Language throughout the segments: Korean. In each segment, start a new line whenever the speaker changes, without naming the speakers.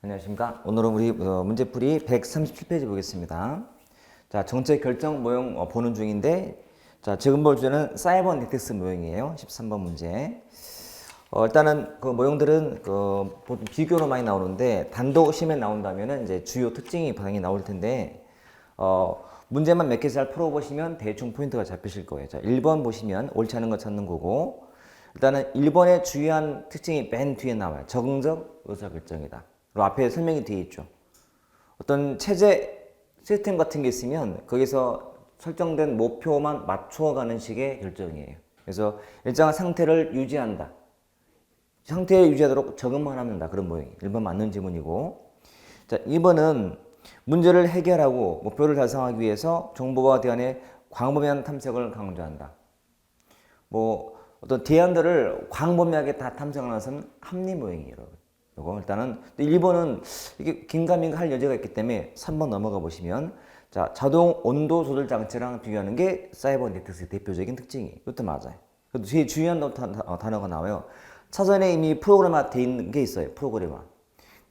안녕하십니까. 오늘은 우리 문제풀이 137페이지 보겠습니다. 자, 정책 결정 모형 보는 중인데, 자, 지금 볼 주제는 사이버네틱스 모형이에요. 13번 문제. 일단은 그 모형들은 보통 비교로 많이 나오는데, 단독 시험에 나온다면은 이제 주요 특징이 당연히 나올 텐데, 문제만 몇 개 잘 풀어보시면 대충 포인트가 잡히실 거예요. 자, 1번 보시면 옳지 않은 거 찾는 거고, 일단은 1번의 주요한 특징이 맨 뒤에 나와요. 적응적 의사결정이다. 그리고 앞에 설명이 뒤에 있죠. 어떤 체제 시스템 같은 게 있으면 거기서 설정된 목표만 맞춰가는 식의 결정이에요. 그래서 일정한 상태를 유지한다. 상태를 유지하도록 적응만 하면 된다. 그런 모양이에요. 1번 맞는 지문이고. 자, 2번은 문제를 해결하고 목표를 달성하기 위해서 정보와 대안의 광범위한 탐색을 강조한다. 어떤 대안들을 광범위하게 다 탐색하는 것은 합리 모형이에요. 요거 일단은 1번은 이게 긴가민가 할 여지가 있기 때문에 3번 넘어가 보시면 자, 자동 온도 조절 장치랑 비교하는 게 사이버네틱스의 대표적인 특징이에요. 이것도 맞아요. 그래도 제일 중요한 단어가 나와요. 차선에 이미 프로그램화 돼 있는 게 있어요. 프로그램화.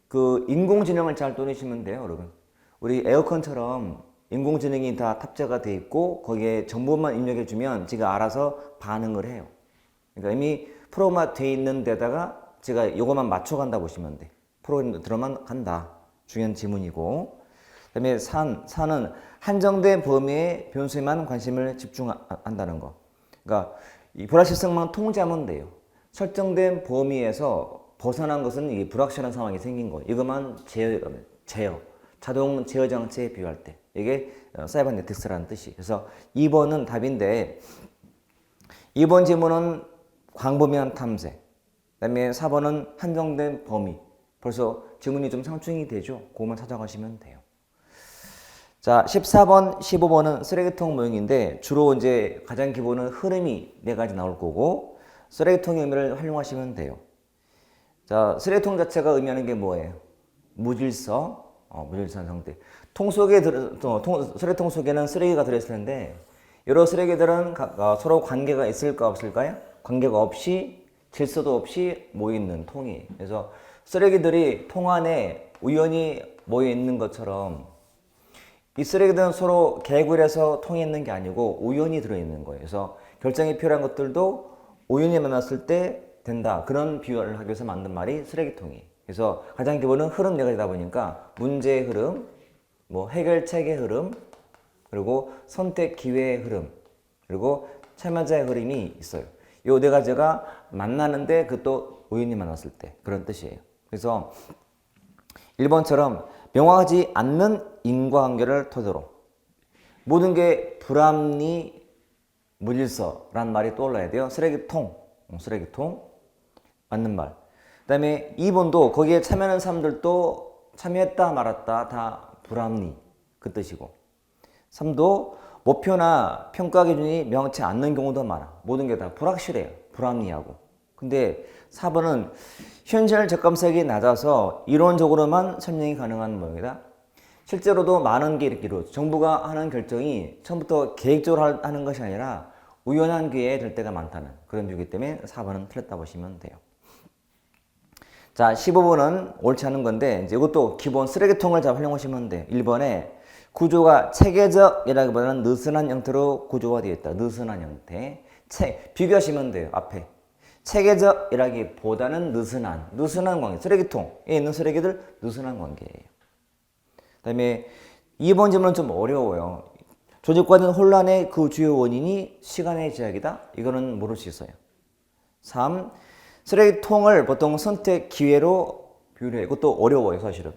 그 인공지능을 잘 돌리시면 돼요, 여러분. 우리 에어컨처럼 인공지능이 다 탑재가 돼 있고 거기에 정보만 입력해 주면 지가 알아서 반응을 해요. 그러니까 이미 프로그램화 돼 있는 데다가 제가 요거만 맞춰간다 보시면 돼. 프로그램 들어만 간다. 중요한 지문이고. 그 다음에 산은 한정된 범위의 변수에만 관심을 집중한다는 거. 그러니까 이 불확실성만 통제하면 돼요. 설정된 범위에서 벗어난 것은 이 불확실한 상황이 생긴 거. 이것만 제어. 자동 제어 장치에 비유할 때. 이게 사이버네틱스라는 뜻이. 그래서 2번은 답인데 2번 지문은 광범위한 탐색. 그 다음에 4번은 한정된 범위. 벌써 지문이 좀 상충이 되죠? 그것만 찾아가시면 돼요. 자, 14번, 15번은 쓰레기통 모형인데 주로 이제 가장 기본은 흐름이 네 가지 나올 거고 쓰레기통의 의미를 활용하시면 돼요. 자, 쓰레기통 자체가 의미하는 게 뭐예요? 무질서, 무질서한 상태. 쓰레기통 속에는 쓰레기가 들어있을 텐데 여러 쓰레기들은 서로 관계가 있을까 없을까요? 관계가 없이 질서도 없이 모여있는 통이. 그래서 쓰레기들이 통 안에 우연히 모여있는 것처럼 이 쓰레기들은 서로 개굴해서 통에 있는 게 아니고 우연히 들어있는 거예요. 그래서 결정이 필요한 것들도 우연히 만났을 때 된다. 그런 비유를 하기 위해서 만든 말이 쓰레기통이. 그래서 가장 기본은 흐름 네 가지다 보니까 문제의 흐름, 해결책의 흐름, 그리고 선택 기회의 흐름, 그리고 참여자의 흐름이 있어요. 요 네 가지가 만나는데 그것도 우연히 만났을 때 그런 뜻이에요. 그래서 1번처럼 명확하지 않는 인과관계를 토대로 모든 게 불합리 무질서라는 말이 떠올라야 돼요. 쓰레기통 맞는 말. 그 다음에 2번도 거기에 참여하는 사람들도 참여했다 말았다 다 불합리 그 뜻이고 3도 목표나 평가 기준이 명확치 않는 경우도 많아. 모든 게 다 불확실해요. 불합리하고. 근데 4번은 현실 적감성이 낮아서 이론적으로만 설명이 가능한 모형이다. 실제로도 많은 게 이렇게 이루어져. 정부가 하는 결정이 처음부터 계획적으로 하는 것이 아니라 우연한 기회에 될 때가 많다는 그런 이유이기 때문에 4번은 틀렸다 보시면 돼요. 자, 15번은 옳지 않은 건데 이제 이것도 기본 쓰레기통을 잘 활용하시면 돼요. 1번에 구조가 체계적이라기보다는 느슨한 형태로 구조가 되어 있다. 느슨한 형태. 비교하시면 돼요. 앞에. 체계적이라기보다는 느슨한 관계. 쓰레기통에 있는 쓰레기들 느슨한 관계예요. 그 다음에 2번 질문은 좀 어려워요. 조직과는 혼란의 그 주요 원인이 시간의 제약이다. 이거는 모를 수 있어요. 3. 쓰레기통을 보통 선택 기회로 비유해요. 이것도 어려워요, 사실은.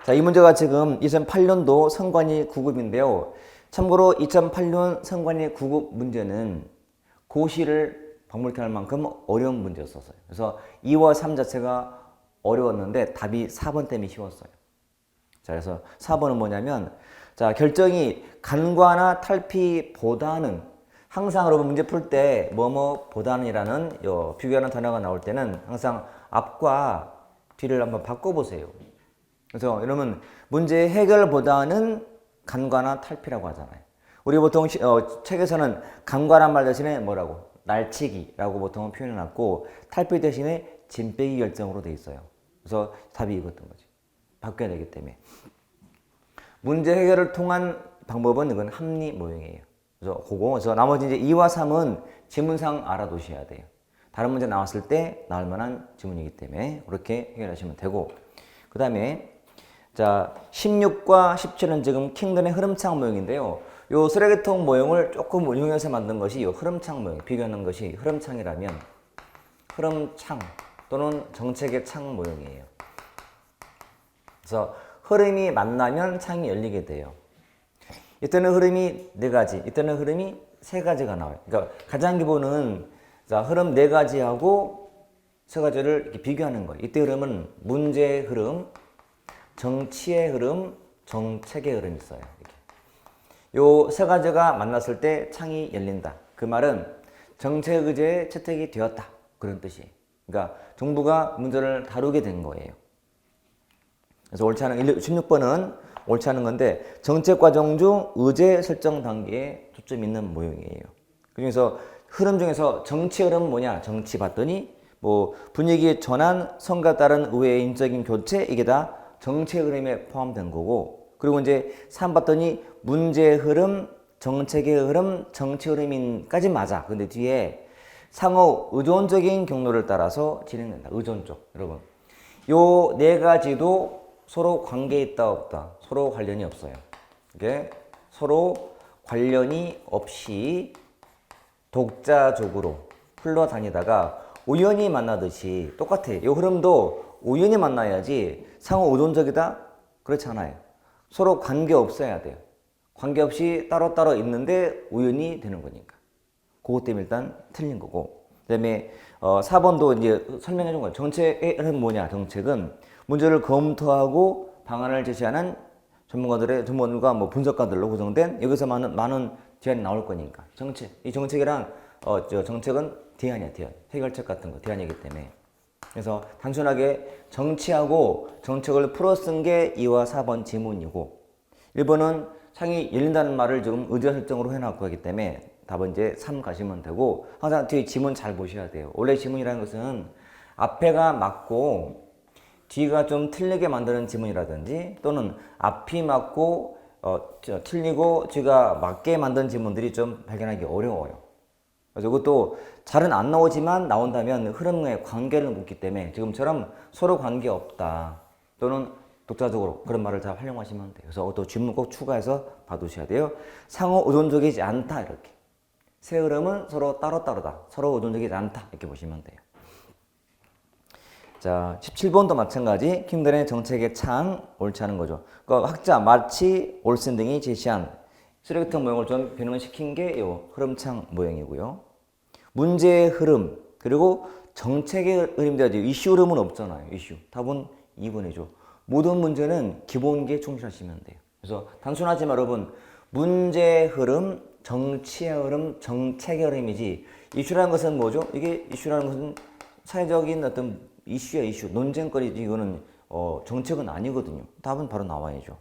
자, 이 문제가 지금 2008년도 선관위 9급인데요. 참고로 2008년 선관위 9급 문제는 고시를 방불케 할 만큼 어려운 문제였었어요. 그래서 2와 3 자체가 어려웠는데 답이 4번 때문에 쉬웠어요. 자, 그래서 4번은 뭐냐면 자, 결정이 간과나 탈피보다는 항상 여러분 문제 풀 때 뭐뭐보다는이라는 비교하는 단어가 나올 때는 항상 앞과 뒤를 한번 바꿔보세요. 그래서 여러분 문제 해결보다는 간과나 탈피라고 하잖아요. 우리 보통 책에서는 간과란 말 대신에 뭐라고? 날치기라고 보통 표현해놨고 탈피 대신에 짐 빼기 결정으로 돼 있어요. 그래서 답이 이거였던 거지. 바뀌어야 되기 때문에. 문제 해결을 통한 방법은 이건 합리 모형이에요. 그래서 나머지 이제 2와 3은 지문상 알아두셔야 돼요. 다른 문제 나왔을 때 나올 만한 지문이기 때문에 그렇게 해결하시면 되고, 그 다음에 자 16과 17은 지금 킹덤의 흐름창 모형인데요. 요 쓰레기통 모형을 조금 운용해서 만든 것이 요 흐름창 모형, 비교하는 것이 흐름창이라면 흐름창 또는 정책의 창 모형이에요. 그래서 흐름이 만나면 창이 열리게 돼요. 이때는 흐름이 4가지, 이때는 흐름이 3가지가 나와요. 그러니까 가장 기본은 자, 흐름 4가지하고 3가지를 이렇게 비교하는 거예요. 이때 흐름은 문제의 흐름, 정치의 흐름, 정책의 흐름이 있어요. 요 3가지가 만났을 때 창이 열린다. 그 말은 정책 의제에 채택이 되었다. 그런 뜻이에요. 그러니까 정부가 문제를 다루게 된 거예요. 그래서 옳지 않은 16번은 옳지 않은 건데 정책 과정 중 의제 설정 단계에 초점이 있는 모형이에요. 그중에서 흐름 중에서 정치 흐름은 뭐냐? 정치 봤더니 뭐 분위기 전환, 선거에 따른 의회의 인적인 교체 이게 다 정치 흐름에 포함된 거고, 그리고 이제 3 봤더니 문제 흐름, 정책의 흐름, 정치 흐름인까지 맞아. 근데 뒤에 상호 의존적인 경로를 따라서 진행된다. 의존적. 여러분. 요 4가지도 서로 관계 있다 없다. 서로 관련이 없어요. 이게 서로 관련이 없이 독자적으로 흘러다니다가 우연히 만나듯이 똑같아. 이 흐름도 우연히 만나야지 상호 의존적이다? 그렇지 않아요. 서로 관계 없어야 돼요. 관계없이 따로따로 있는데 우연히 되는 거니까. 그것 때문에 일단 틀린 거고. 그 다음에 4번도 이제 설명해 준 거예요. 정책의 흐름은 뭐냐? 정책은 문제를 검토하고 방안을 제시하는 전문가와 뭐 분석가들로 구성된 여기서 많은 대안이 나올 거니까. 이 정책이란 정책은 대안이야, 대안. 해결책 같은 거 대안이기 때문에. 그래서 단순하게 정치하고 정책을 풀어 쓴 게 2와 4번 지문이고, 1번은 창이 열린다는 말을 지금 의제 설정으로 해놨고 하기 때문에 답은 이제 3 가시면 되고, 항상 뒤에 지문 잘 보셔야 돼요. 원래 지문이라는 것은 앞에가 맞고 뒤가 좀 틀리게 만드는 지문이라든지 또는 앞이 맞고 틀리고 뒤가 맞게 만든 지문들이 좀 발견하기 어려워요. 그래서 이것도 잘은 안 나오지만 나온다면 흐름의 관계를 묻기 때문에 지금처럼 서로 관계 없다 또는 독자적으로 그런 말을 잘 활용하시면 돼요. 그래서 또 질문 꼭 추가해서 봐두셔야 돼요. 상호 의존적이지 않다 이렇게. 세 흐름은 서로 따로따로다. 서로 의존적이지 않다 이렇게 보시면 돼요. 자, 17번도 마찬가지 킹덤의 정책의 창 옳지 않은 거죠. 그러니까 학자 마치 올슨 등이 제시한 쓰레기통 모형을 좀 변형시킨 게 이 흐름창 모형이고요. 문제의 흐름 그리고 정책의 흐름도 이슈 흐름은 없잖아요. 이슈. 답은 2번이죠. 모든 문제는 기본기에 충실하시면 돼요. 그래서 단순하지만 여러분 문제의 흐름, 정치의 흐름, 정책의 흐름이지 이슈라는 것은 뭐죠? 이게 이슈라는 것은 사회적인 어떤 이슈야 이슈, 논쟁거리지 이거는 정책은 아니거든요. 답은 바로 나와야죠.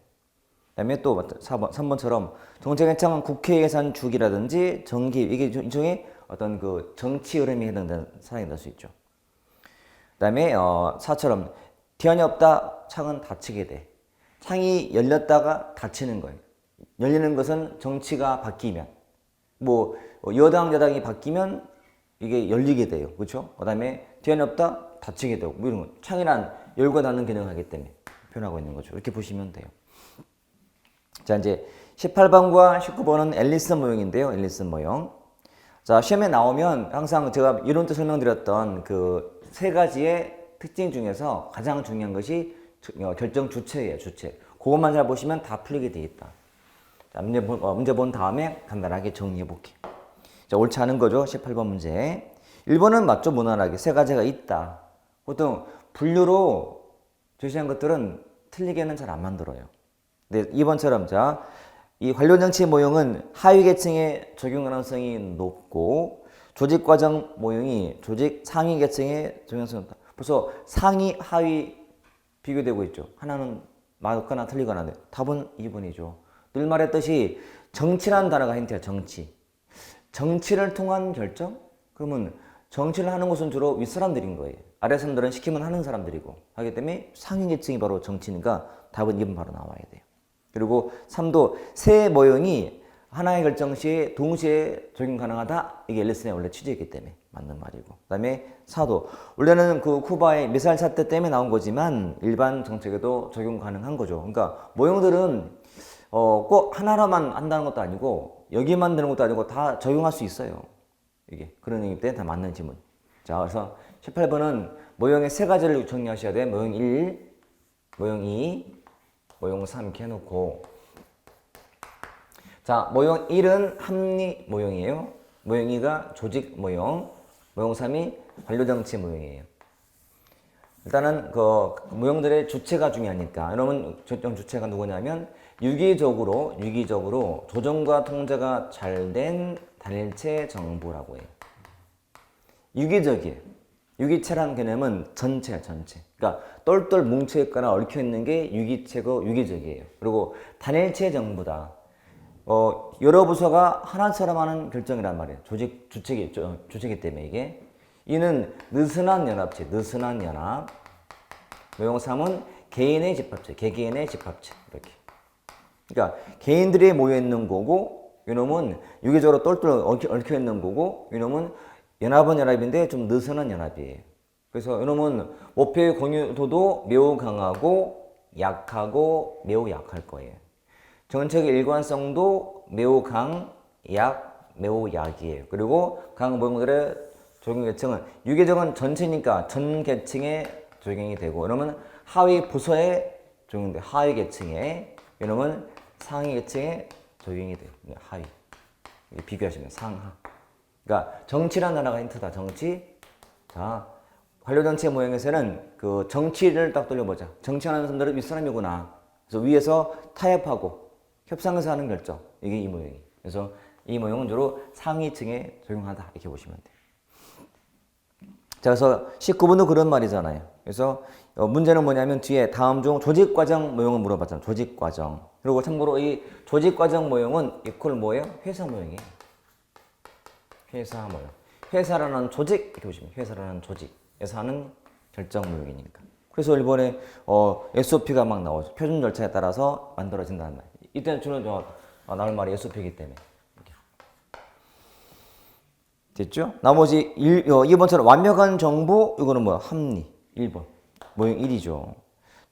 그다음에 또 3번처럼 정책의 창은 국회 예산 주기라든지 정기 이게 일종의 어떤 그 정치 흐름에 해당되는 사항이 될 수 있죠. 그다음에 4처럼 대안이 없다 창은 닫히게 돼. 창이 열렸다가 닫히는 거예요. 열리는 것은 정치가 바뀌면 뭐 여당 여당이 바뀌면 이게 열리게 돼요. 그렇죠? 그다음에 대안이 없다 닫히게 되고 뭐 이런 거. 창이란 열과 닫는 기능을 하기 때문에 표현하고 있는 거죠. 이렇게 보시면 돼요. 자, 이제 18번과 19번은 앨리슨 모형인데요. 앨리슨 모형. 자, 시험에 나오면 항상 제가 이론 때 설명드렸던 그 3가지의 특징 중에서 가장 중요한 것이 결정 주체예요. 주체. 그것만 잘 보시면 다 풀리게 돼 있다. 자, 문제 본 다음에 간단하게 정리해 볼게요. 자, 옳지 않은 거죠. 18번 문제. 1번은 맞죠. 무난하게 3가지가 있다. 보통 분류로 제시한 것들은 틀리게는 잘 안 만들어요. 네, 2번처럼 자, 이 관련 정치 모형은 하위 계층에 적용 가능성이 높고 조직 과정 모형이 조직 상위 계층에 적용 가능성이 높다. 벌써 상위 하위 비교되고 있죠. 하나는 맞거나 틀리거나. 답은 2번이죠. 늘 말했듯이 정치라는 단어가 힌트야. 정치. 정치를 통한 결정? 그러면 정치를 하는 것은 주로 윗사람들인 거예요. 아래 사람들은 시키면 하는 사람들이고 하기 때문에 상위 계층이 바로 정치니까 답은 2번 바로 나와야 돼요. 그리고 3도 세 모형이 하나의 결정 시에 동시에 적용 가능하다. 이게 앨리슨의 원래 취지이기 때문에 맞는 말이고. 그 다음에 4도 원래는 그 쿠바의 미사일 사태 때문에 나온 거지만 일반 정책에도 적용 가능한 거죠. 그러니까 모형들은 꼭 하나로만 한다는 것도 아니고 여기만 되는 것도 아니고 다 적용할 수 있어요. 이게 그런 의미 때문에 다 맞는 지문. 자, 그래서 18번은 모형의 세 가지를 정리하셔야 돼. 모형 1, 모형 2, 모형 3 이렇게 해놓고. 자, 모형 1은 합리 모형이에요. 모형 2가 조직 모형, 모형 3이 관료정치 모형이에요. 일단은 그 모형들의 주체가 중요하니까. 여러분 주체가 누구냐면 유기적으로 조정과 통제가 잘 된 단일체 정부라고 해요. 유기적이에요. 유기체라는 개념은 전체야, 전체. 그러니까 똘똘 뭉쳐있거나 얽혀있는 게 유기체고 유기적이에요. 그리고 단일체 정부다. 여러 부서가 하나처럼 하는 결정이란 말이에요. 주체기 때문에 이게. 이는 느슨한 연합체, 느슨한 연합. 모형 3은 개인의 집합체, 개개인의 집합체. 이렇게. 그러니까 개인들이 모여있는 거고, 이놈은 유기적으로 똘똘 얽혀있는 거고, 이놈은 연합은 연합인데 좀 느슨한 연합이에요. 그래서 이놈은 목표의 공유도도 매우 강하고 약하고 매우 약할 거예요. 정책의 일관성도 매우 매우 약이에요. 그리고 각 모형들의 적용 계층은 유기적은 전체니까 전 계층에 적용이 되고, 이러면 하위 부서에 적용돼. 하위 계층에, 이러면 상위 계층에 적용이 돼요. 하위. 비교하시면 상하. 그러니까 정치라는 단어가 힌트다. 정치. 자, 관료정치 모형에서는 그 정치를 딱 돌려보자. 정치하는 사람들은 윗사람이구나. 그래서 위에서 타협하고 협상해서 하는 결정. 이게 이 모형이. 그래서 이 모형은 주로 상위층에 적용하다. 이렇게 보시면 돼요. 자, 그래서 19번도 그런 말이잖아요. 그래서 문제는 뭐냐면 뒤에 다음 중 조직과정 모형을 물어봤잖아요. 조직과정. 그리고 참고로 이 조직과정 모형은 이퀄 뭐예요? 회사 모형이에요. 회사 모형. 회사라는 조직, 이렇게 보시면 회사라는 조직에서 하는 결정 모형이니까. 그래서 일본에 SOP가 막 나오죠. 표준 절차에 따라서 만들어진다는 말. 이때는 주로 나올 말이 SOP이기 때문에. 이렇게. 됐죠? 나머지 2번처럼 완벽한 정부, 이거는 뭐야? 합리. 1번. 모형 1이죠.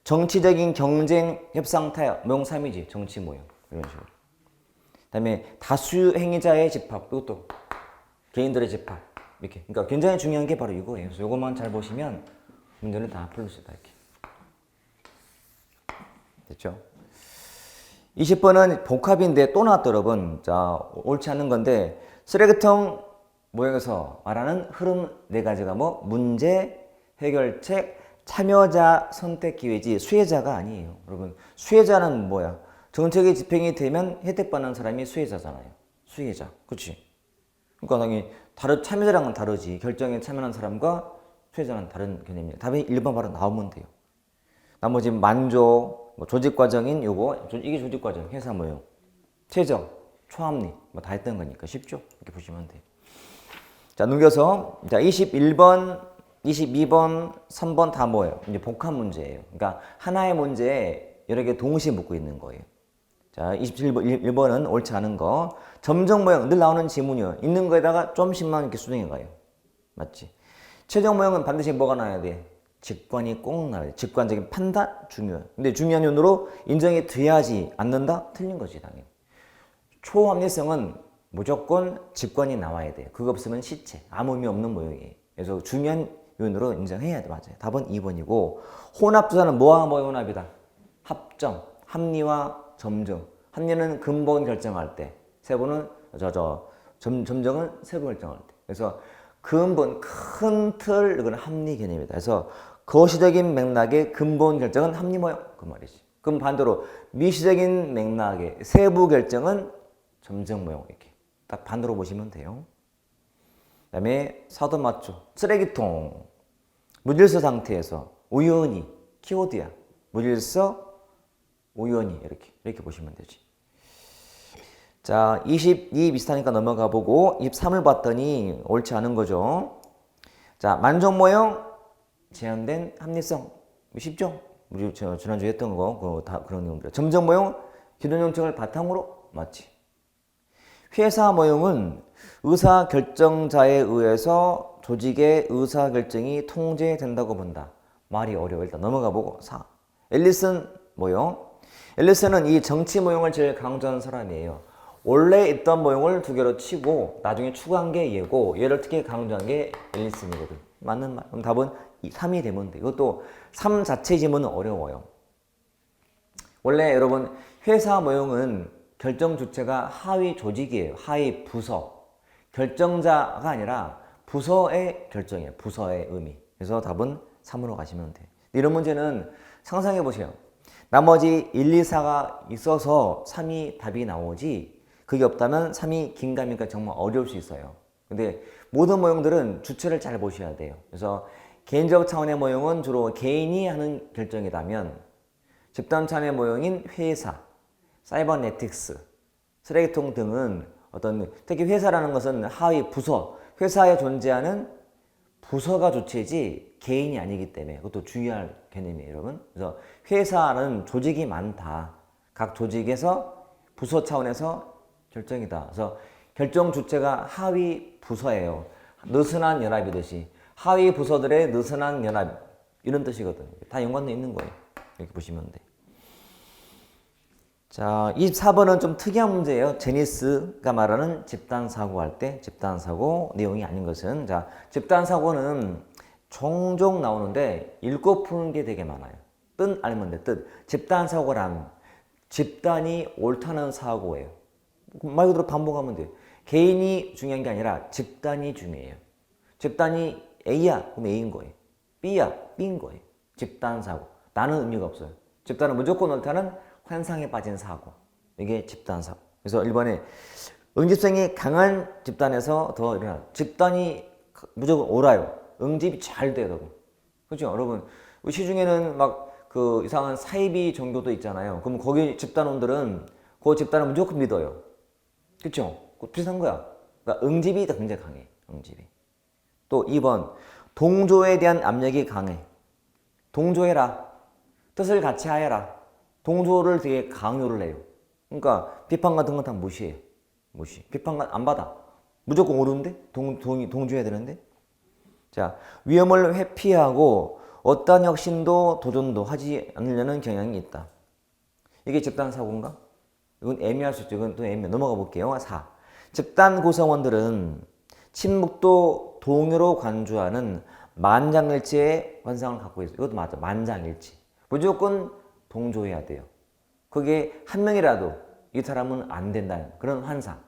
정치적인 경쟁, 협상, 타협. 모형 3이지. 정치 모형. 이런 식으로. 그 다음에 다수 행위자의 집합. 이것도 개인들의 집합. 이렇게. 그러니까 굉장히 중요한 게 바로 이거예요. 그래서 이것만 잘 보시면 문제는 다 풀릴 수 있다. 이렇게. 됐죠? 20번은 복합인데 또 나왔다, 여러분. 자, 옳지 않은 건데, 쓰레기통 모형에서 말하는 흐름 4가지가 뭐? 문제, 해결책, 참여자 선택 기회지 수혜자가 아니에요. 여러분, 수혜자는 뭐야? 정책이 집행이 되면 혜택받는 사람이 수혜자잖아요. 수혜자. 그치? 그러니까 당연히 참여자랑은 다르지. 결정에 참여하는 사람과 수혜자는 다른 개념이에요. 답이 1번 바로 나오면 돼요. 나머지 만족, 조직과정인 요거, 이게 조직과정, 회사 모형. 최적, 초합리, 다 했던 거니까 쉽죠? 이렇게 보시면 돼요. 자, 넘겨서, 자, 21번, 22번, 3번 다 뭐예요? 이제 복합 문제예요. 그러니까 하나의 문제에 여러 개 동시에 묻고 있는 거예요. 자, 27번, 1번은 옳지 않은 거. 점정 모형, 늘 나오는 지문이요. 있는 거에다가 좀씩만 이렇게 수정해 가요. 맞지? 최종 모형은 반드시 뭐가 나와야 돼? 직관이 꼭 나와야 돼. 직관적인 판단 중요해. 근데 중요한 이유로 인정이 돼야지 않는다? 틀린 거지, 당연히. 초합리성은 무조건 직관이 나와야 돼요. 그거 없으면 시체. 아무 의미 없는 모형이에요. 그래서 중요한 요인으로 인정해야 돼. 맞아요. 답은 2번이고, 혼합조사는 뭐와 뭐의 혼합이다? 합정, 합리와 점정. 합리는 근본 결정할 때, 점정은 세부 결정할 때. 그래서 근본, 큰 틀, 이건 합리 개념이다. 그래서 거시적인 맥락의 근본 결정은 합리 모형. 그 말이지. 그럼 반대로 미시적인 맥락의 세부 결정은 점정 모형. 이렇게 딱 반대로 보시면 돼요. 그 다음에 사도 맞죠. 쓰레기통. 무질서 상태에서 우연히, 키워드야. 무질서, 우연히. 이렇게 보시면 되지. 자, 22 비슷하니까 넘어가 보고 23을 봤더니 옳지 않은 거죠. 자, 만족 모형, 제한된 합리성. 쉽죠? 우리 지난주에 했던 거, 다 그런 내용들. 점정 모형, 기존 정책을 바탕으로 맞지. 회사 모형은 의사 결정자에 의해서 조직의 의사 결정이 통제된다고 본다. 말이 어려워. 일단 넘어가 보고 4. 앨리슨 모형. 앨리슨은 이 정치 모형을 제일 강조하는 사람이에요. 원래 있던 모형을 두 개로 치고 나중에 추가한 게 얘고 얘를 특히 강조한 게 앨리슨이거든. 맞는 말. 그럼 답은 3이 되면 돼. 이것도 3 자체 지문은 어려워요. 원래 여러분 회사 모형은 결정 주체가 하위 조직이에요. 하위 부서. 결정자가 아니라 부서의 결정이에요. 부서의 의미. 그래서 답은 3으로 가시면 돼. 이런 문제는 상상해 보세요. 나머지 1, 2, 4가 있어서 3이 답이 나오지 그게 없다면 3이 긴가민가 정말 어려울 수 있어요. 근데 모든 모형들은 주체를 잘 보셔야 돼요. 그래서 개인적 차원의 모형은 주로 개인이 하는 결정이라면 집단 차원의 모형인 회사, 사이버네틱스, 쓰레기통 등은 어떤 특히 회사라는 것은 하위 부서, 회사에 존재하는 부서가 주체지 개인이 아니기 때문에 그것도 중요한 개념이에요, 여러분. 그래서 회사는 조직이 많다. 각 조직에서 부서 차원에서 결정이다. 그래서 결정 주체가 하위 부서예요. 느슨한 연합이듯이 하위 부서들의 느슨한 연합 이런 뜻이거든요. 다 연관돼 있는 거예요. 이렇게 보시면 돼. 자, 24번은 좀 특이한 문제예요. 제니스가 말하는 집단사고 할 때 집단사고 내용이 아닌 것은 자, 집단사고는 종종 나오는데 읽고 푸는 게 되게 많아요. 뜻 알면 돼, 뜻. 집단사고란 집단이 옳다는 사고예요. 말 그대로 반복하면 돼요. 개인이 중요한 게 아니라 집단이 중요해요. 집단이 A야, 그럼 A인 거예요. B야, B인 거예요. 집단사고. 나는 의미가 없어요. 집단은 무조건 옳다는 환상에 빠진 사고. 이게 집단사고. 그래서 1번에 응집성이 강한 집단에서 더 일어나. 집단이 무조건 옳아요. 응집이 잘 돼요, 여러분. 그렇죠, 여러분. 시중에는 막 그 이상한 사이비 종교도 있잖아요. 그럼 거기 집단원들은 그 집단을 무조건 믿어요. 그렇죠? 비슷한 거야. 그러니까 응집이 굉장히 강해. 응집이. 또 2번 동조에 대한 압력이 강해. 동조해라. 뜻을 같이 하여라. 동조를 되게 강요를 해요. 그러니까 비판 같은 건 다 무시해. 무시. 비판 안 받아. 무조건 옳은데? 동조해야 되는데? 자, 위험을 회피하고 어떠한 혁신도 도전도 하지 않으려는 경향이 있다. 이게 집단사고인가? 이건 애매할 수 있죠. 이건 또 애매. 넘어가 볼게요. 4. 집단 구성원들은 침묵도 동요로 간주하는 만장일치의 환상을 갖고 있어요. 이것도 맞아. 만장일치. 무조건 동조해야 돼요. 그게 한 명이라도 이 사람은 안 된다는 그런 환상.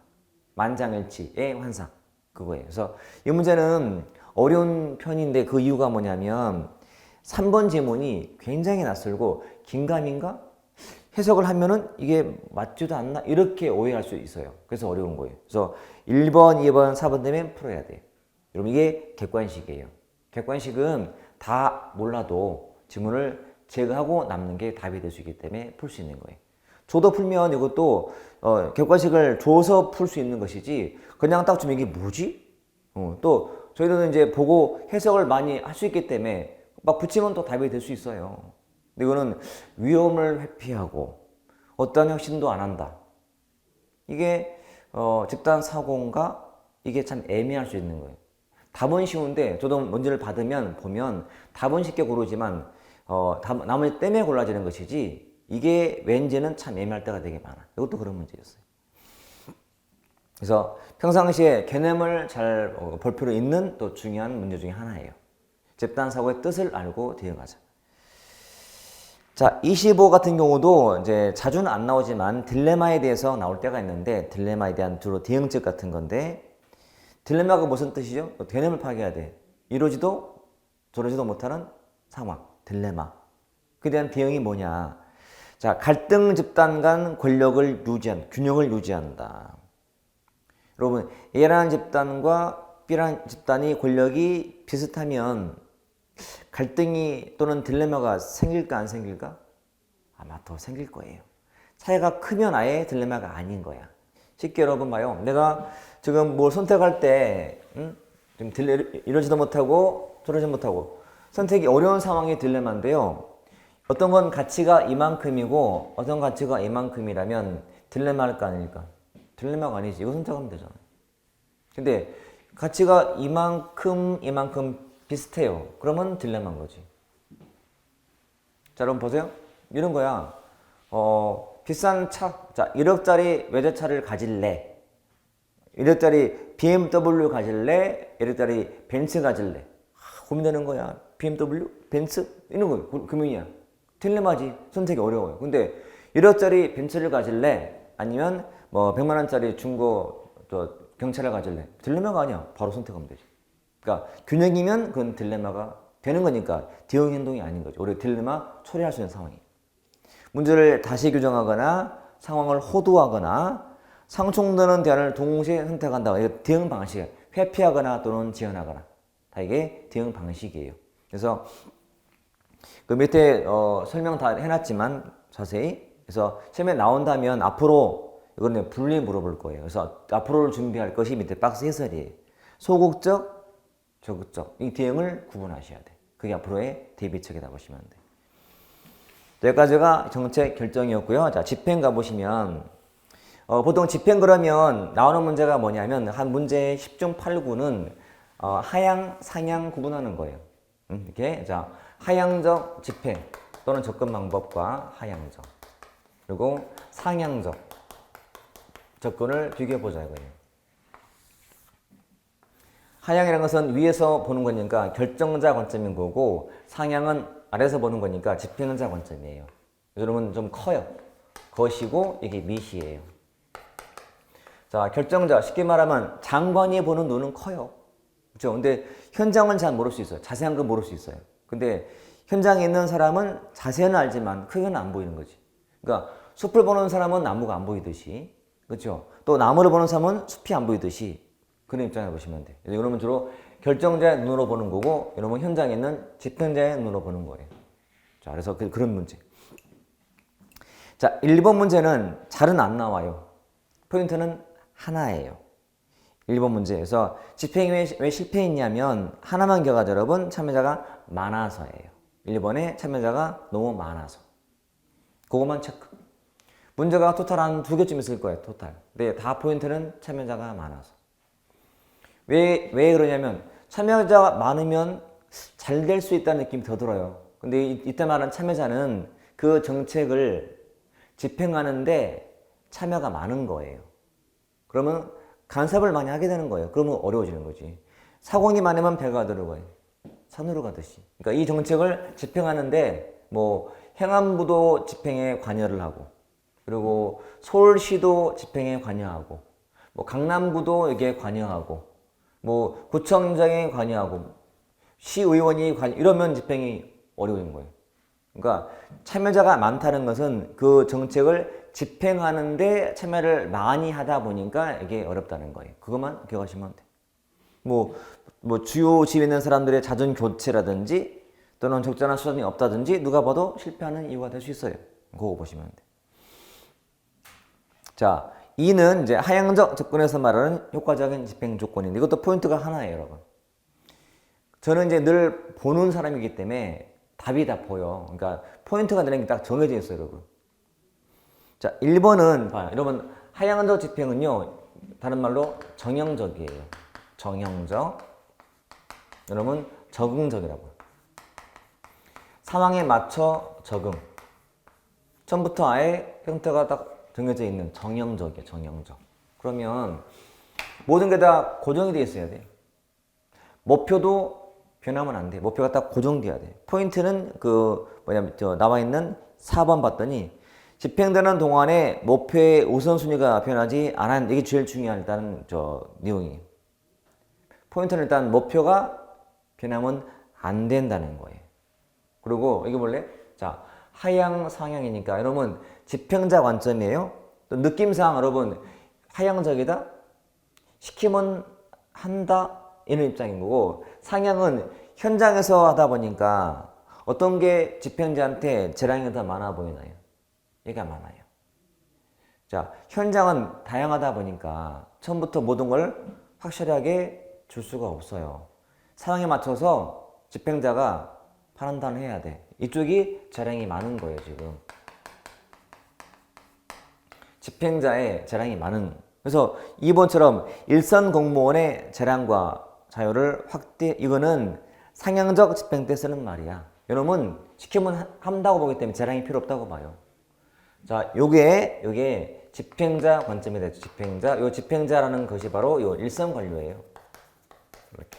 만장일치의 환상. 그거예요. 그래서 이 문제는 어려운 편인데 그 이유가 뭐냐면 3번 지문이 굉장히 낯설고 긴가민가? 해석을 하면은 이게 맞지도 않나? 이렇게 오해할 수 있어요. 그래서 어려운 거예요. 그래서 1번, 2번, 4번 되면 풀어야 돼요. 여러분 이게 객관식이에요. 객관식은 다 몰라도 지문을 제거하고 남는 게 답이 될 수 있기 때문에 풀 수 있는 거예요. 줘도 풀면 이것도 객관식을 줘서 풀 수 있는 것이지 그냥 딱 주면 이게 뭐지? 또 저희들은 이제 보고 해석을 많이 할 수 있기 때문에 막 붙이면 또 답이 될 수 있어요. 근데 이거는 위험을 회피하고 어떤 혁신도 안 한다. 이게 집단 사고인가? 이게 참 애매할 수 있는 거예요. 답은 쉬운데 저도 문제를 받으면 보면 답은 쉽게 고르지만 나머지 때문에 골라지는 것이지 이게 왠지는 참 애매할 때가 되게 많아. 이것도 그런 문제였어요. 그래서 평상시에 개념을 잘 볼 필요 있는 또 중요한 문제 중에 하나예요. 집단 사고의 뜻을 알고 대응하자. 자, 25 같은 경우도 이제 자주는 안 나오지만 딜레마에 대해서 나올 때가 있는데 딜레마에 대한 주로 대응책 같은 건데 딜레마가 무슨 뜻이죠? 개념을 파악해야 돼. 이러지도 저러지도 못하는 상황, 딜레마. 그에 대한 대응이 뭐냐? 자, 갈등 집단 간 권력을 균형을 유지한다. 여러분, A라는 집단과 B라는 집단이 권력이 비슷하면 갈등이 또는 딜레마가 생길까 안 생길까? 아마 더 생길 거예요. 차이가 크면 아예 딜레마가 아닌 거야. 쉽게 여러분 봐요. 내가 지금 뭘 선택할 때 지금 이러지도 못하고 저러지 못하고 선택이 어려운 상황이 딜레마인데요. 어떤 건 가치가 이만큼이고 어떤 가치가 이만큼이라면 딜레마일까 아닐까? 딜레마가 아니지. 이거 선택하면 되잖아. 근데 가치가 이만큼 비슷해요. 그러면 딜레마인 거지. 자, 여러분 보세요. 이런 거야. 비싼 차, 자, 1억짜리 외제차를 가질래? 1억짜리 BMW 가질래? 1억짜리 벤츠 가질래? 고민되는 거야. BMW? 벤츠? 이런 거 고민이야. 딜레마지. 선택이 어려워요. 근데 1억짜리 벤츠를 가질래? 아니면 뭐 100만 원짜리 중고 경차를 가질래? 딜레마가 아니야. 바로 선택하면 되지. 그러니까 균형이면 그건 딜레마가 되는 거니까 대응 행동이 아닌 거죠. 우리 딜레마 처리할 수 있는 상황이에요. 문제를 다시 규정하거나 상황을 호도하거나 상충되는 대안을 동시에 선택한다. 이거 대응 방식이에요. 회피하거나 또는 지연하거나. 다 이게 대응 방식이에요. 그래서 그 밑에 설명 다 해놨지만 자세히. 그래서 시험에 나온다면 앞으로 이거는 분리 물어볼 거예요. 그래서 앞으로를 준비할 것이 밑에 박스 해설이에요. 소극적, 적극적. 이 대응을 구분하셔야 돼. 그게 앞으로의 대비책이다 보시면 돼. 여기까지가 정책 결정이었고요. 자, 집행 가보시면 보통 집행 그러면 나오는 문제가 뭐냐면 한 문제의 10중 8구는 하향, 상향 구분하는 거예요. 이렇게 자 하향적 집행 또는 접근 방법과 하향적 그리고 상향적 접근을 비교해보자 이거예요. 하향이라는 것은 위에서 보는 거니까 결정자 관점인 거고 상향은 아래에서 보는 거니까 집행자 관점이에요. 여러분 좀 커요. 것이고 이게 밑이에요. 자, 결정자 쉽게 말하면 장관이 보는 눈은 커요. 그렇죠? 근데 현장은 잘 모를 수 있어요. 자세한 건 모를 수 있어요. 근데 현장에 있는 사람은 자세는 알지만 크게는 안 보이는 거지. 그러니까 숲을 보는 사람은 나무가 안 보이듯이, 그렇죠? 또 나무를 보는 사람은 숲이 안 보이듯이 그런 입장을 보시면 돼. 여러분 주로 결정자의 눈으로 보는 거고, 여러분 현장에 있는 집행자의 눈으로 보는 거예요. 자, 그래서 그런 문제. 자, 1번 문제는 잘은 안 나와요. 포인트는 하나예요. 1번 문제에서 집행이 왜 실패했냐면 하나만 기억하죠, 여러분. 참여자가 많아서예요. 1번에 참여자가 너무 많아서. 그것만 체크. 문제가 토탈 한 2개쯤 있을 거예요, 토탈. 근데 다 포인트는 참여자가 많아서. 왜 그러냐면 참여자가 많으면 잘 될 수 있다는 느낌이 더 들어요. 근데 이때 말한 참여자는 그 정책을 집행하는데 참여가 많은 거예요. 그러면 간섭을 많이 하게 되는 거예요. 그러면 어려워지는 거지. 사공이 많으면 배가 들어가요. 산으로 가듯이. 그러니까 이 정책을 집행하는데 뭐 행안부도 집행에 관여를 하고 그리고 서울시도 집행에 관여하고 뭐 강남구도 여기에 관여하고 뭐 구청장에 관여하고 시의원이 관여 이러면 집행이 어려운 거예요. 그러니까 참여자가 많다는 것은 그 정책을 집행하는데 참여를 많이 하다 보니까 이게 어렵다는 거예요. 그것만 기억하시면 돼요. 뭐 주요 지위에 있는 사람들의 자존 교체라든지 또는 적절한 수단이 없다든지 누가 봐도 실패하는 이유가 될 수 있어요. 그거 보시면 돼요. 자, 2는 이제 하향적 접근에서 말하는 효과적인 집행 조건인데 이것도 포인트가 하나예요, 여러분. 저는 이제 늘 보는 사람이기 때문에 답이 다 보여. 그러니까 포인트가 되는 게 딱 정해져 있어요, 여러분. 자, 1번은 봐요. 여러분, 하향적 집행은요. 다른 말로 정형적이에요. 정형적. 여러분, 적응적이라고요. 상황에 맞춰 적응. 처음부터 아예 형태가 딱 정해져 있는 정형적이에요. 정형적. 그러면 모든 게 다 고정이 되어 있어야 돼. 목표도 변하면 안 돼. 목표가 딱 고정돼야 돼. 포인트는 나와 있는 4번 봤더니 집행되는 동안에 목표의 우선순위가 변하지 않았는데 이게 제일 중요한 일단은 내용이. 포인트는 일단 목표가 변하면 안 된다는 거예요. 그리고 이게 원래 자 하향 상향이니까 여러분 집행자 관점이에요. 또 느낌상 여러분 하향적이다 시키면 한다 이런 입장인 거고 상향은 현장에서 하다 보니까 어떤 게 집행자한테 재량이 더 많아 보이나요? 얘가 많아요. 자, 현장은 다양하다 보니까 처음부터 모든 걸 확실하게 줄 수가 없어요. 상황에 맞춰서 집행자가 판단해야 돼. 이쪽이 재량이 많은 거예요, 지금. 집행자의 재량이 많은. 그래서 2번처럼 일선 공무원의 재량과 자유를 확대, 이거는 상향적 집행 때 쓰는 말이야. 여러분, 시키면 한다고 보기 때문에 재량이 필요 없다고 봐요. 자, 요게 집행자 관점이 되죠. 집행자. 요 집행자라는 것이 바로 요 일선 관료예요. 이렇게.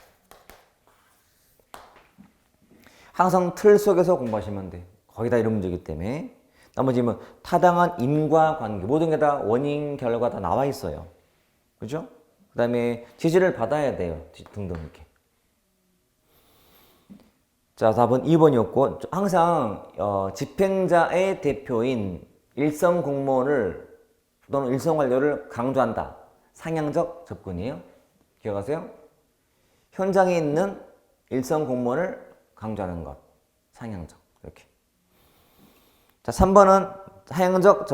항상 틀 속에서 공부하시면 돼. 거의 다 이런 문제이기 때문에. 나머지 뭐 타당한 인과관계 모든 게 다 원인 결과 다 나와 있어요. 그죠? 그 다음에 지시를 받아야 돼요. 등등 이렇게. 자, 답은 2번이었고 항상 집행자의 대표인 일선 공무원을 또는 일선 관료를 강조한다. 상향적 접근이에요. 기억하세요? 현장에 있는 일선 공무원을 강조하는 것. 상향적. 이렇게. 자, 3번은 상향적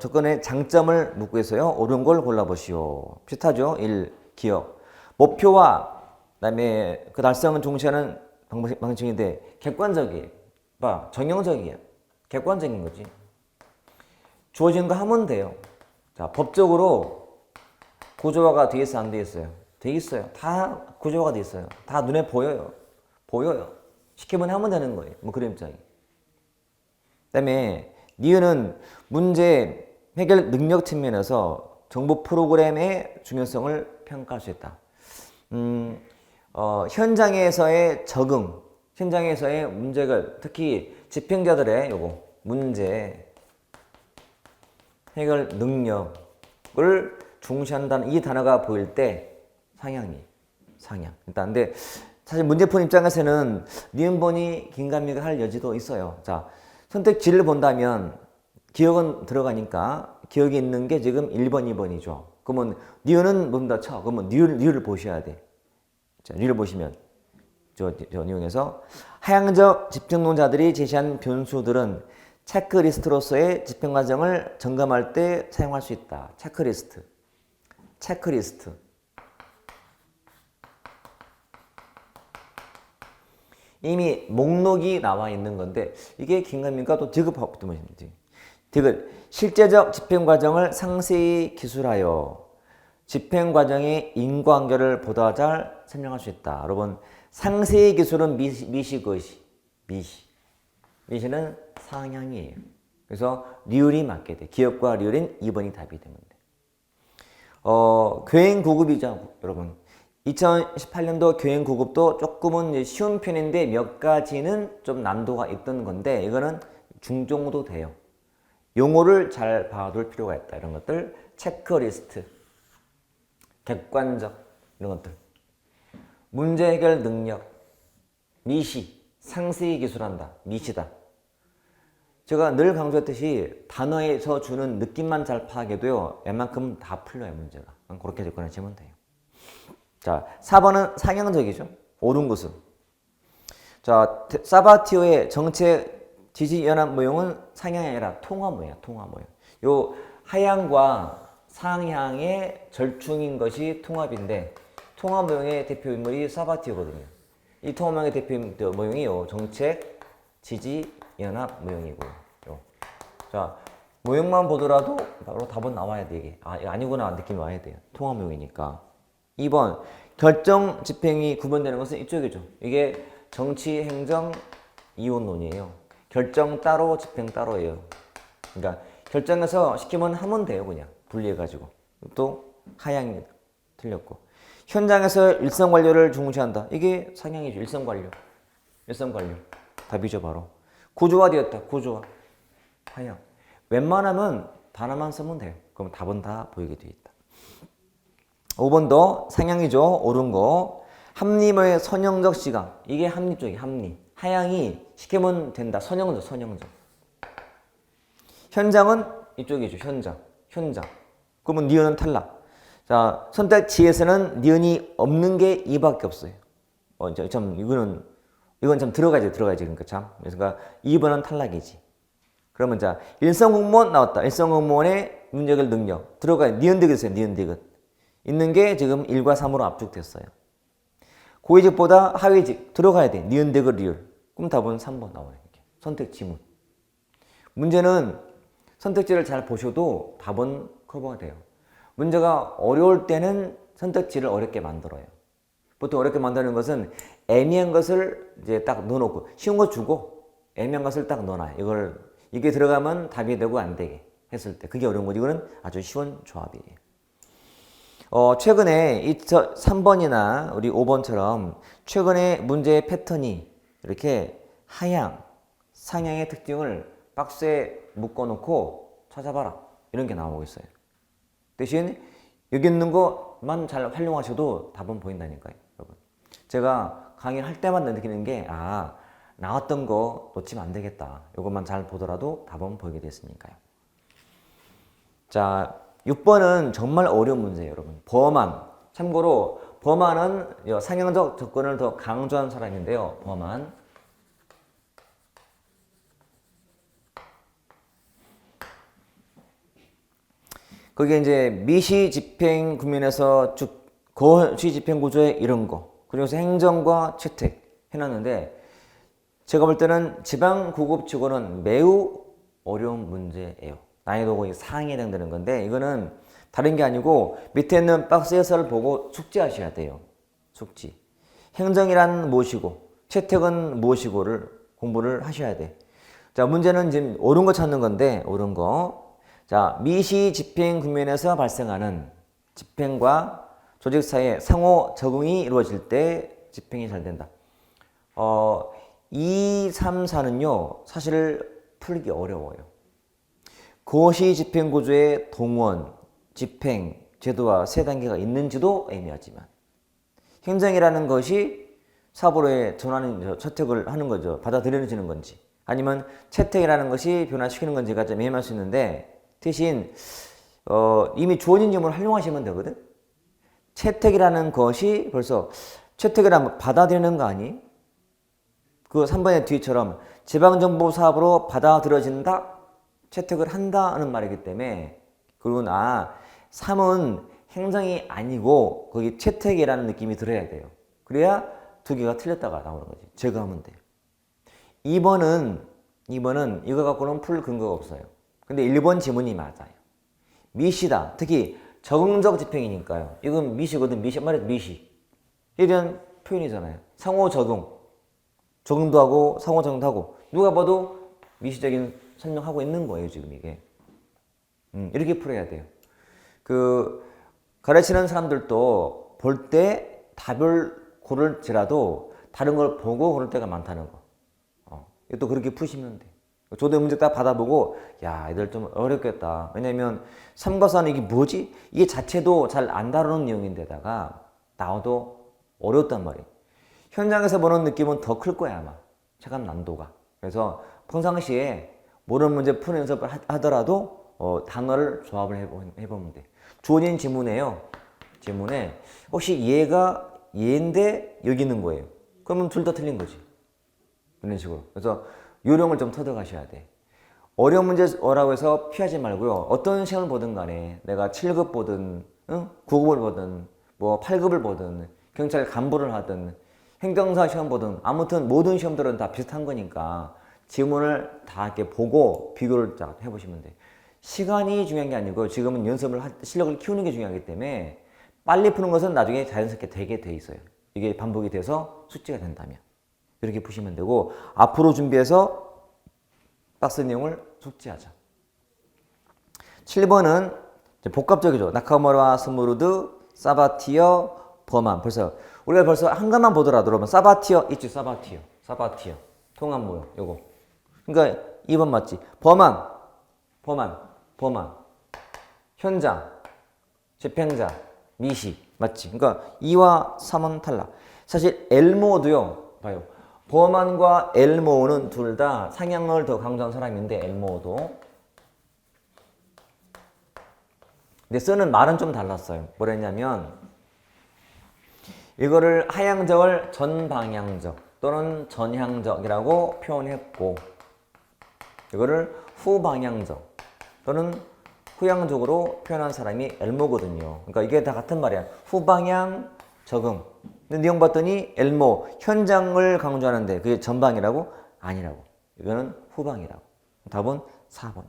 접근의 장점을 묻고 있어요. 옳은 걸 골라보시오. 비슷하죠? 1. 기억. 목표와 그다음에 그 달성을 중시하는 방식인데 객관적이에요. 봐, 정형적이야. 객관적인 거지. 주어진 거 하면 돼요. 자, 법적으로 구조화가 돼 있어, 안 돼 있어요? 돼 있어요. 다 구조화가 돼 있어요. 다 눈에 보여요. 보여요. 시키면 하면 되는 거예요. 뭐 그런 입장이. 그다음에 니은은 문제 해결 능력 측면에서 정보 프로그램의 중요성을 평가할 수 있다. 현장에서의 적응, 현장에서의 문제를 특히 집행자들의 요거 문제 해결 능력을 중시한다는 이 단어가 보일 때 상향. 일단 근데 사실 문제 푸는 입장에서는 니은번이 긴가민가 할 여지도 있어요. 자, 선택지를 본다면 기억은 들어가니까 기억이 있는 게 지금 1번, 2번이죠. 그러면 니은은 뭔다 쳐. 그러면 니은을 보셔야 돼. 자, 니을 보시면 저 내용에서 하향적 집행론자들이 제시한 변수들은 체크리스트로서의 집행 과정을 점검할 때 사용할 수 있다. 체크리스트. 이미 목록이 나와 있는 건데 이게 긴가민가 또 디귿 디귿 실제적 집행 과정을 상세히 기술하여 집행 과정의 인과관계를 보다 잘 설명할 수 있다. 여러분 상세히 기술은 미시는 상향이에요. 그래서 리을이 맞게 돼. 기억과 리을인 2번이 답이 되면 돼. 교행 구급이죠, 여러분. 2018년도 교행 구급도 조금은 쉬운 편인데 몇 가지는 좀 난도가 있던 건데 이거는 중정도 돼요. 용어를 잘 봐둘 필요가 있다. 이런 것들 체크리스트, 객관적 이런 것들 문제 해결 능력, 미시, 상세히 기술한다. 미시다. 제가 늘 강조했듯이 단어에서 주는 느낌만 잘 파악해도요 웬만큼 다 풀려요 문제가. 그렇게 접근하시면 돼요. 자, 4번은 상향적이죠. 옳은 것은. 자, 사바티오의 정책 지지연합 모형은 상향이 아니라 통화 모형. 요 하향과 상향의 절충인 것이 통합인데 통합 모형의 대표 인물이 사바티오거든요. 이 통합 모형의 대표 모형이 요 정책 지지연합 모형이고요. 자, 모형만 보더라도 바로 답은 나와야 돼 이게. 아니구나 느낌이 와야 돼요. 통합 모형이니까. 2번 결정 집행이 구분되는 것은 이쪽이죠. 이게 정치 행정 이원론이에요. 결정 따로 집행 따로예요. 그러니까 결정해서 시키면 하면 돼요. 그냥 분리해가지고. 또 하향이 틀렸고 현장에서 일선 관료를 중시한다. 이게 상향이죠. 일선 관료 답이죠 바로. 구조화되었다. 구조화 하향. 웬만하면 단어만 쓰면 돼요. 그럼 답은 다 보이게 돼 있다. 5번도 상향이죠. 옳은 거. 합리모의 선형적 시각. 이게 합리 쪽이 합리. 하향이 시키면 된다. 선형적. 현장은 이쪽이죠. 현장. 그러면 니은은 탈락. 자, 선택지에서는 니은이 없는 게 이밖에 없어요. 이건 참 들어가야지. 그러니까 참. 그러니까 2번은 탈락이지. 그러면 자, 일선 공무원 나왔다. 일선 공무원의 문제 해결 능력. 들어가야 니은 디귿 있어요. 니은 디귿. 있는 게 지금 1과 3으로 압축됐어요. 고위직보다 하위직 들어가야 돼. 니은 대거 리을. 그럼 답은 3번 나오네. 이렇게. 선택 지문. 문제는 선택지를 잘 보셔도 답은 커버가 돼요. 문제가 어려울 때는 선택지를 어렵게 만들어요. 보통 어렵게 만드는 것은 애매한 것을 이제 딱 넣어놓고 쉬운 거 주고 애매한 것을 딱 넣어놔요. 이게 들어가면 답이 되고 안 되게 했을 때 그게 어려운 거지. 이거는 아주 쉬운 조합이에요. 최근에 3번이나 우리 5번처럼 최근에 문제의 패턴이 이렇게 하향, 상향의 특징을 박스에 묶어놓고 찾아봐라. 이런 게 나오고 있어요. 대신 여기 있는 것만 잘 활용하셔도 답은 보인다니까요, 여러분. 제가 강의를 할 때마다 느끼는 게, 나왔던 거 놓치면 안 되겠다. 이것만 잘 보더라도 답은 보이게 됐으니까요. 자, 6번은 정말 어려운 문제예요, 여러분. 범한. 참고로 범한은 상향적 접근을 더 강조한 사람인데요. 범한. 그게 이제 미시 집행 국면에서 쭉 거시 집행 구조의 이런 거. 그리고서 행정과 채택 해놨는데 제가 볼 때는 지방고급치고는 매우 어려운 문제예요. 난이도가 4항에 해당되는 건데 이거는 다른 게 아니고 밑에 있는 박스에서를 보고 숙지하셔야 돼요. 숙지. 행정이란 무엇이고 채택은 무엇이고를 공부를 하셔야 돼. 자, 문제는 지금 옳은 거 찾는 건데 옳은 거. 자, 미시 집행 국면에서 발생하는 집행과 조직 사이의 상호 적응이 이루어질 때 집행이 잘 된다. 2, 3, 4는요, 사실 풀기 어려워요. 고시 집행 구조의 동원, 집행, 제도와 세 단계가 있는지도 애매하지만 행정이라는 것이 사업으로의 전환, 채택을 하는 거죠. 받아들여지는 건지 아니면 채택이라는 것이 변화시키는 건지가 좀 애매할 수 있는데 대신 이미 주어진 지문을 활용하시면 되거든. 채택이라는 것이 벌써 채택이라면 받아들이는 거 아니? 그 3번의 뒤처럼 지방정보 사업으로 받아들여진다? 채택을 한다는 말이기 때문에 그리고 3은 행정이 아니고 거기 채택이라는 느낌이 들어야 돼요. 그래야 두 개가 틀렸다가 나오는 거지. 제거하면 돼요. 2번은 이거 갖고는 풀 근거가 없어요. 근데 1번 지문이 맞아요. 미시다. 특히 적응적 집행이니까요. 이건 미시거든. 말해도 미시. 이에 대한 표현이잖아요. 상호 적응. 적응도 하고 상호 적응도 하고 누가 봐도 미시적인 설명하고 있는 거예요. 지금 이게. 이렇게 풀어야 돼요. 가르치는 사람들도 볼 때 답을 고를지라도 다른 걸 보고 고를 때가 많다는 거. 또 그렇게 푸시면 돼. 저도 문제 딱 받아보고 야 애들 좀 어렵겠다. 왜냐면 3과 4는 이게 뭐지? 이게 자체도 잘 안 다루는 내용인데다가 나와도 어려웠단 말이에요. 현장에서 보는 느낌은 더 클 거야 아마. 체감 난도가. 그래서 평상시에 모르는 문제 푸는 연습을 하더라도 단어를 조합을 해보면 돼. 주어진 지문에요. 지문에 혹시 얘가 얘인데 여기 있는 거예요. 그러면 둘 다 틀린 거지. 이런 식으로. 그래서 요령을 좀 터득하셔야 돼. 어려운 문제라고 해서 피하지 말고요. 어떤 시험을 보든 간에 내가 7급 보든 9급을 보든 뭐 8급을 보든 경찰 간부를 하든 행정사 시험 보든 아무튼 모든 시험들은 다 비슷한 거니까 지문을 다 이렇게 보고 비교를 딱 해보시면 돼. 시간이 중요한 게 아니고 지금은 실력을 키우는 게 중요하기 때문에 빨리 푸는 것은 나중에 자연스럽게 되게 돼 있어요. 이게 반복이 돼서 숙지가 된다면. 이렇게 푸시면 되고 앞으로 준비해서 박스 내용을 숙지하자. 7번은 복합적이죠. 나카무라 스무르드, 사바티어, 범한. 우리가 벌써 한 것만 보더라도 여러분 사바티어 있지. 사바티어 통합 모형 요거. 그러니까 2번 맞지. 범한 현장 집행자 미시 맞지. 그러니까 2와 3은 탈락. 사실 엘모도요. 봐요. 범한과 엘모는 둘 다 상향을 더 강조한 사람인데 엘모도 근데 쓰는 말은 좀 달랐어요. 뭐랬냐면 이거를 하향적을 전방향적 또는 전향적이라고 표현했고 이거를 후방향적 또는 후향적으로 표현한 사람이 엘모거든요. 그러니까 이게 다 같은 말이야. 후방향 적응. 근데 내용 봤더니 엘모 현장을 강조하는데 그게 전방이라고? 아니라고. 이거는 후방이라고. 답은 4번.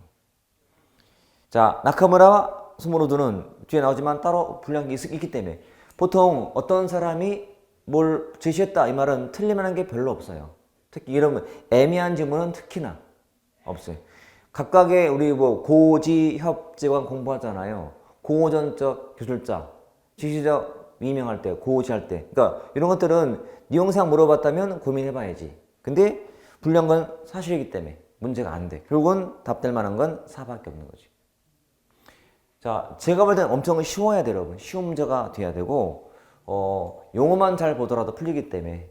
자, 나카무라와 스모로드는 뒤에 나오지만 따로 분류한 게 있기 때문에 보통 어떤 사람이 뭘 제시했다 이 말은 틀릴만한 게 별로 없어요. 특히 이런 애매한 지문은 특히나 없어요. 각각의 우리 뭐 고지 협제관 공부하잖아요. 공호전적 기술자, 지시적 위명할 때, 고지할 때. 그러니까 이런 것들은 내용상 물어봤다면 고민해봐야지. 근데 불리한 건 사실이기 때문에 문제가 안 돼. 결국은 답될 만한 건 4밖에 없는 거지. 자, 제가 볼 때는 엄청 쉬워야 돼요, 여러분. 쉬운 문제가 돼야 되고, 용어만 잘 보더라도 풀리기 때문에.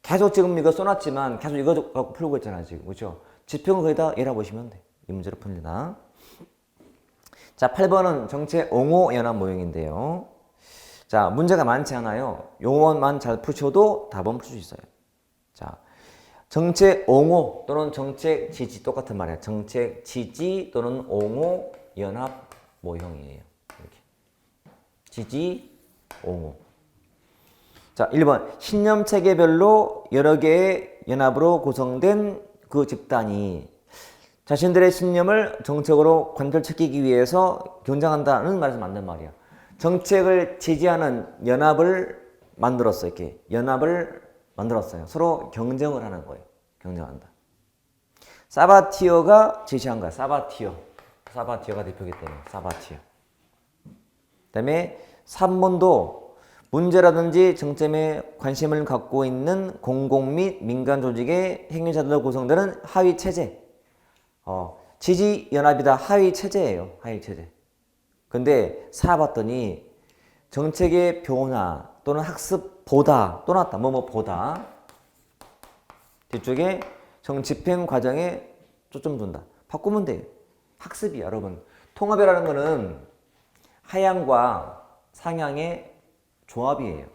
계속 지금 이거 써놨지만 계속 이거 갖고 풀고 있잖아, 지금. 그죠? 지평은 거기다 얘라 보시면 돼. 이 문제로 풀리나. 자, 8번은 정체 옹호 연합 모형인데요. 자, 문제가 많지 않아요. 용어만 잘 푸셔도 답은 풀 수 있어요. 자, 정책 옹호 또는 정책 지지 똑같은 말이야. 정책 지지 또는 옹호 연합 모형이에요. 이렇게. 지지, 옹호. 자, 1번. 신념 체계별로 여러 개의 연합으로 구성된 그 집단이 자신들의 신념을 정책으로 관철시키기 위해서 경쟁한다는 말에서 만든 말이야. 정책을 지지하는 연합을 만들었어. 이렇게. 연합을 만들었어요. 서로 경쟁을 하는 거예요. 경쟁한다. 사바티어가 제시한 거야. 사바티어. 사바티어가 대표이기 때문에 사바티어. 그 다음에 3번도 문제라든지 정점에 관심을 갖고 있는 공공 및 민간 조직의 행위자들로 구성되는 하위 체제. 지지 연합이다. 하위 체제예요. 하위 체제. 근데 살아봤더니 정책의 변화 또는 학습 보다 또 나왔다. 뭐뭐 보다. 뒤쪽에 정집행 과정에 초점 둔다. 바꾸면 돼요. 학습이야, 여러분. 통합이라는 거는 하향과 상향의 조합이에요.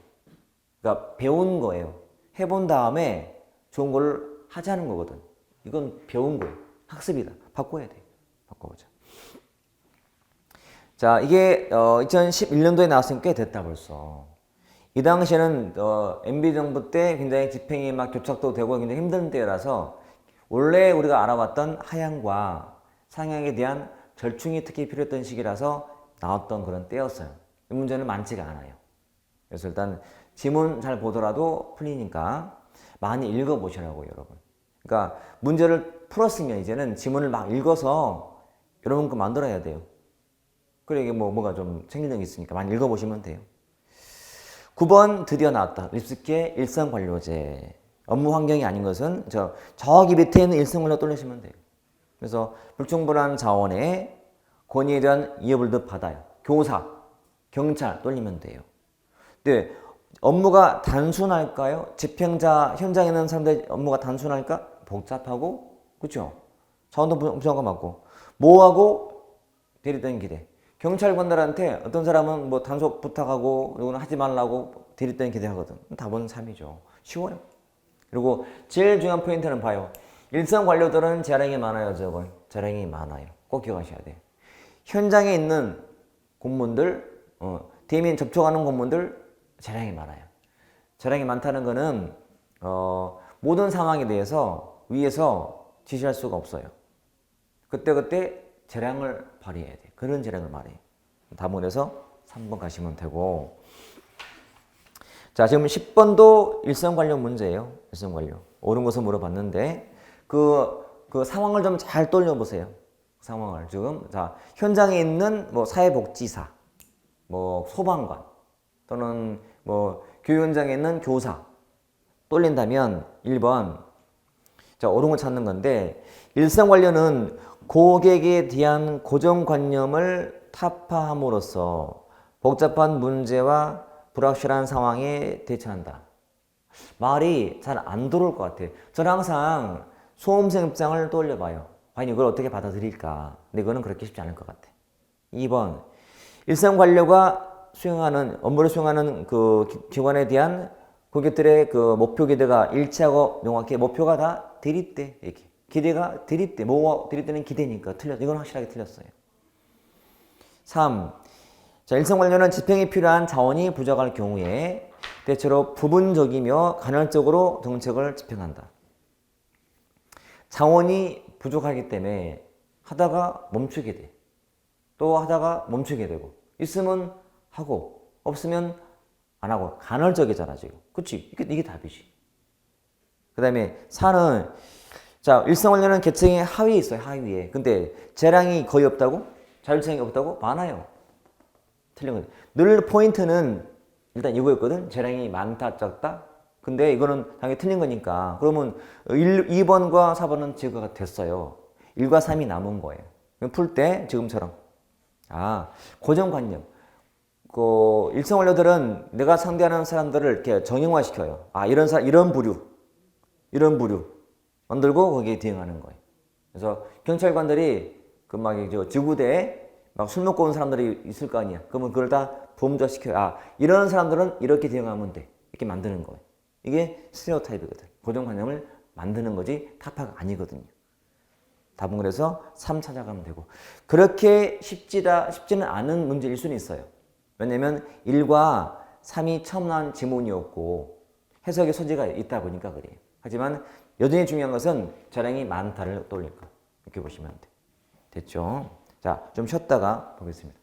그러니까 배운 거예요. 해본 다음에 좋은 걸 하자는 거거든. 이건 배운 거예요. 학습이다. 바꿔야 돼. 바꿔보자. 자, 이게 2011년도에 나왔으니까 꽤 됐다 벌써. 이 당시에는 MB 정부 때 굉장히 집행이 막 교착도 되고 굉장히 힘든 때라서 원래 우리가 알아왔던 하향과 상향에 대한 절충이 특히 필요했던 시기라서 나왔던 그런 때였어요. 이 문제는 많지가 않아요. 그래서 일단 지문 잘 보더라도 풀리니까 많이 읽어보시라고요, 여러분. 그러니까 문제를 풀었으면 이제는 지문을 막 읽어서 여러분 거 만들어야 돼요. 그래 이게 뭐가 좀 생기는 게 있으니까 많이 읽어보시면 돼요. 9번 드디어 나왔다. 립스키의 일성관료제. 업무 환경이 아닌 것은 저기 밑에 있는 일성관료 돌리시면 돼요. 그래서 불충분한 자원의 권위에 대한 이해불도 받아요. 교사, 경찰 돌리면 돼요. 근데 업무가 단순할까요? 집행자, 현장에 있는 사람들 업무가 단순할까? 복잡하고, 그렇죠? 자원도 부족한 거 맞고. 뭐하고? 대립된 기대. 경찰관들한테 어떤 사람은 뭐 단속 부탁하고 이거는 하지 말라고 대립된 기대하거든. 답은 3이죠. 쉬워요. 그리고 제일 중요한 포인트는 봐요. 일선 관료들은 재량이 많아요. 저건 재량이 많아요. 꼭 기억하셔야 돼요. 현장에 있는 공무원들, 대면 접촉하는 공무원들 재량이 많아요. 재량이 많다는 거는 모든 상황에 대해서 위에서 지시할 수가 없어요. 그때그때 재량을 발휘해야 돼. 그런 재량을 말해요. 답은 그래서 3번 가시면 되고. 자, 지금 10번도 일선 관련 문제예요. 일선 관련. 옳은 것을 물어봤는데 그 상황을 좀 잘 떠올려보세요. 상황을 지금 자 현장에 있는 뭐 사회복지사, 뭐 소방관 또는 뭐 교육 현장에 있는 교사 떠올린다면 1번 자 옳은 걸 찾는 건데 일선 관련은 고객에 대한 고정관념을 타파함으로써 복잡한 문제와 불확실한 상황에 대처한다. 말이 잘 안 들어올 것 같아요. 저는 항상 수험생 입장을 떠올려봐요. 과연 이걸 어떻게 받아들일까? 근데 이거는 그렇게 쉽지 않을 것 같아. 2번 일선관료가 수행하는 업무를 수행하는 그 기관에 대한 고객들의 그 목표 기대가 일치하고 명확히 목표가 다 대립돼. 이렇게. 기대가 대립돼. 뭐가 대립되는 기대니까 틀렸어. 이건 확실하게 틀렸어요. 3. 자, 일성 관련은 집행이 필요한 자원이 부족할 경우에 대체로 부분적이며 간헐적으로 정책을 집행한다. 자원이 부족하기 때문에 하다가 멈추게 돼. 또 하다가 멈추게 되고. 있으면 하고 없으면 안 하고. 간헐적이잖아 지금. 그치? 이게 답이지. 그 다음에 4는 자, 일성원료는 계층의 하위에 있어요. 하위에. 근데 재량이 거의 없다고? 자율성이 없다고? 많아요. 틀린 거죠. 늘 포인트는 일단 이거였거든. 재량이 많다 적다. 근데 이거는 당연히 틀린 거니까. 그러면 2번과 4번은 제거가 됐어요. 1과 3이 남은 거예요. 풀 때 지금처럼 고정관념. 그 일성 원료들은 내가 상대하는 사람들을 이렇게 정형화시켜요. 이런 사람, 이런 부류 만들고 거기에 대응하는 거예요. 그래서 경찰관들이 그 막 지구대에 막 술 먹고 온 사람들이 있을 거 아니야. 그러면 그걸 다 범죄시켜요. 이런 사람들은 이렇게 대응하면 돼. 이렇게 만드는 거예요. 이게 스테레오타입이거든. 고정관념을 만드는 거지 타파가 아니거든요. 답은 그래서 3 찾아가면 되고. 그렇게 쉽지는 않은 문제일 수는 있어요. 왜냐면 1과 3이 처음 나온 지문이었고 해석의 소지가 있다 보니까 그래요. 하지만 여전히 중요한 것은 재량이 많다를 떠올릴 거. 이렇게 보시면 돼. 됐죠? 자, 좀 쉬었다가 보겠습니다.